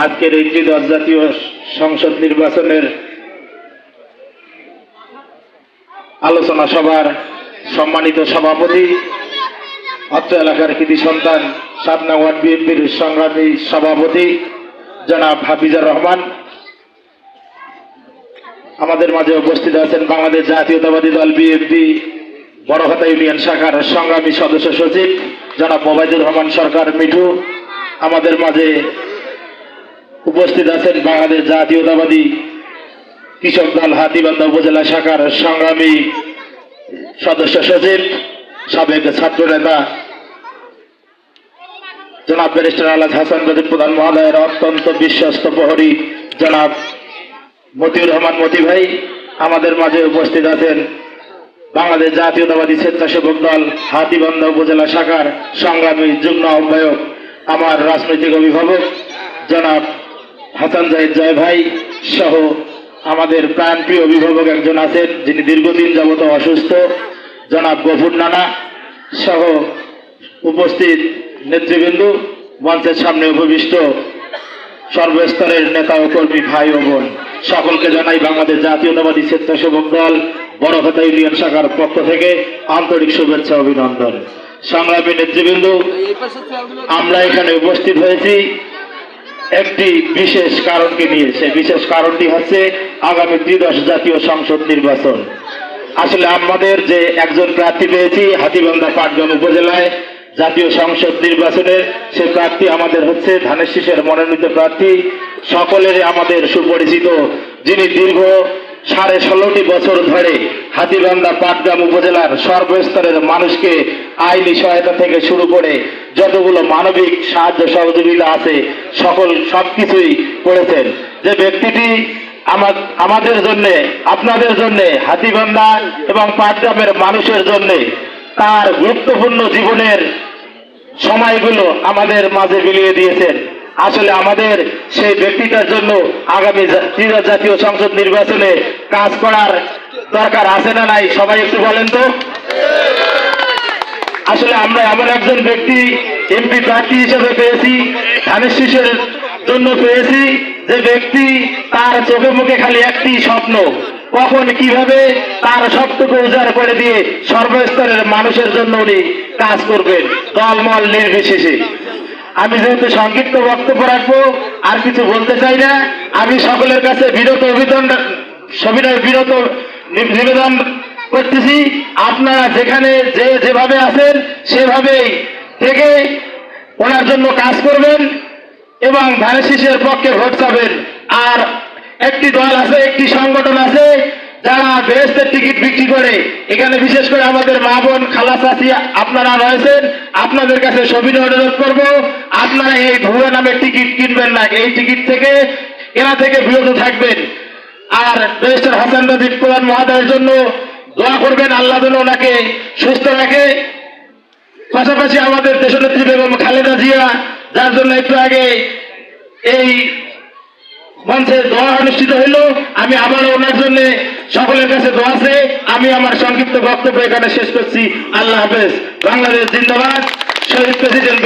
আজকের এই ত্রিদশ জাতীয় সংসদ নির্বাচনের আলোচনা সভার সম্মানিত সভাপতি, অত্র এলাকার কৃতি সন্তান ৭ নং ওয়ার্ড বিএনপির সংগ্রামী সভাপতি জনাব হাফিজুর রহমান, আমাদের মাঝে উপস্থিত আছেন বাংলাদেশ জাতীয়তাবাদী দল বিএনপি বড়খাতা ইউনিয়ন শাখার সংগ্রামী সদস্য সচিব জনাব ওবায়দুর রহমান সরকার মিঠু, আমাদের মাঝে উপস্থিত আছেন বাংলাদেশ জাতীয়তাবাদী কৃষক দল হাতীবান্ধা উপজেলা শাখার সংগ্রামী সদস্য সচিব সাবেক ছাত্র নেতা জনাব ব্যারিস্টার আলহাজ হাসান রশিদ প্রধান মহোদয়ের অত্যন্ত বিশ্বস্ত প্রহরী জনাব মতিউর রহমান মতি ভাই, আমাদের মাঝে উপস্থিত আছেন বাংলাদেশ জাতীয়তাবাদী স্বেচ্ছাসেবক দল হাতীবান্ধা উপজেলা শাখার সংগ্রামী যুগ্ম আহ্বায়ক আমার রাজনৈতিক অভিভাবক জনাব হাসান জাহিদ জয় ভাই সহ আমাদের প্রাণপ্রিয় অভিভাবক একজন আছেন যিনি দীর্ঘদিন যাবত অসুস্থ জনাব গফুর নানা সহ উপস্থিত নেতৃবৃন্দ, মঞ্চের সামনে উপবিষ্ট সর্বস্তরের নেতা ও কর্মী ভাই ও বোন সকলকে জানাই বাংলাদেশ জাতীয়তাবাদী স্বেচ্ছাসেবক দল বড়খাতা ইউনিয়ন শাখার পক্ষ থেকে আন্তরিক শুভেচ্ছা অভিনন্দন। সংগ্রামী নেতৃবৃন্দ, আমরা এখানে উপস্থিত হয়েছি একটি বিশেষ কারণকে নিয়ে। সেই বিশেষ কারণটি হচ্ছে আগামী ত্রিদশ জাতীয় সংসদ নির্বাচন। আসলে আমাদের যে একজন প্রার্থী পেয়েছি হাতীবান্ধা পাটগ্রাম উপজেলায় জাতীয় সংসদ নির্বাচনের, সে প্রার্থী আমাদের হচ্ছে ধানের শীষের মনোনীত প্রার্থী, সকলের আমাদের সুপরিচিত, যিনি দীর্ঘ 16.5 বছর ধরে হাতীবান্ধা পাটগ্রাম উপজেলার সর্বস্তরের মানুষকে আইনি সহায়তা থেকে শুরু করে যতগুলো মানবিক সাহায্য সহযোগিতা আছে সবকিছুই করেছেন। যে ব্যক্তিটি আমাদের জন্য, আপনাদের জন্য, হাতীবান্ধা এবং পাটগ্রামের মানুষের জন্য তার গুরুত্বপূর্ণ জীবনের সময়গুলো আমাদের মাঝে বিলিয়ে দিয়েছেন। আসলে আমাদের সেই ব্যক্তিটার জন্য আগামী ত্রিদশ জাতীয় সংসদ নির্বাচনে কাজ করার দরকার আছে না নাই? সবাই একটু বলেন তো। আসলে আমরা এমন একজন ব্যক্তি এমপি প্রার্থী হিসেবে পেয়েছি, ধানের শীষের জন্য পেয়েছি, যে ব্যক্তি তার চোখে মুখে খালি একটি স্বপ্ন, কখন কিভাবে তার সবটুকু উজাড় করে দিয়ে সর্বস্তরের মানুষের জন্য উনি কাজ করবেন দলমল নির্বিশেষে। আমি যেহেতু সংক্ষিপ্ত বক্তব্য রাখবো, আর কিছু বলতে চাই না। আমি সকলের কাছে বিরত নিবেদন করতেছি, আপনারা যেখানে যেভাবে আছেন সেভাবেই থেকে ওনার জন্য কাজ করবেন এবং ধানের শীষের পক্ষে ভোট চাবেন। আর একটি দল আছে, একটি সংগঠন আছে যারা বেহেশতের টিকিট বিক্রি করে, এখানে বিশেষ করে আমাদের মা বোন খালা চাচি আপনারা রয়েছেন, আপনাদের কাছে সবিনয় অনুরোধ করব, আপনারা এই ভুয়া নামের টিকিট কিনবেন না, এই টিকিট থেকে এরা থেকে বিরত থাকবেন। আর ব্যারিস্টার হাসান রশিদ প্রধান মহোদয়ের জন্য দোয়া করবেন, আল্লাহ যেন ওনাকে সুস্থ রাখে। পাশাপাশি আমাদের দেশনেত্রী বেগম খালেদা জিয়া, যার জন্য একটু আগে এই মঞ্চে দোয়া অনুষ্ঠিত হইল, আমি আবারও ওনার জন্য সকলের কাছে দোয়া চেয়ে আমি আমার সংক্ষিপ্ত বক্তব্য এখানে শেষ করছি। আল্লাহ হাফেজ। বাংলাদেশ জিন্দাবাদ। শহীদ প্রেসিডেন্ট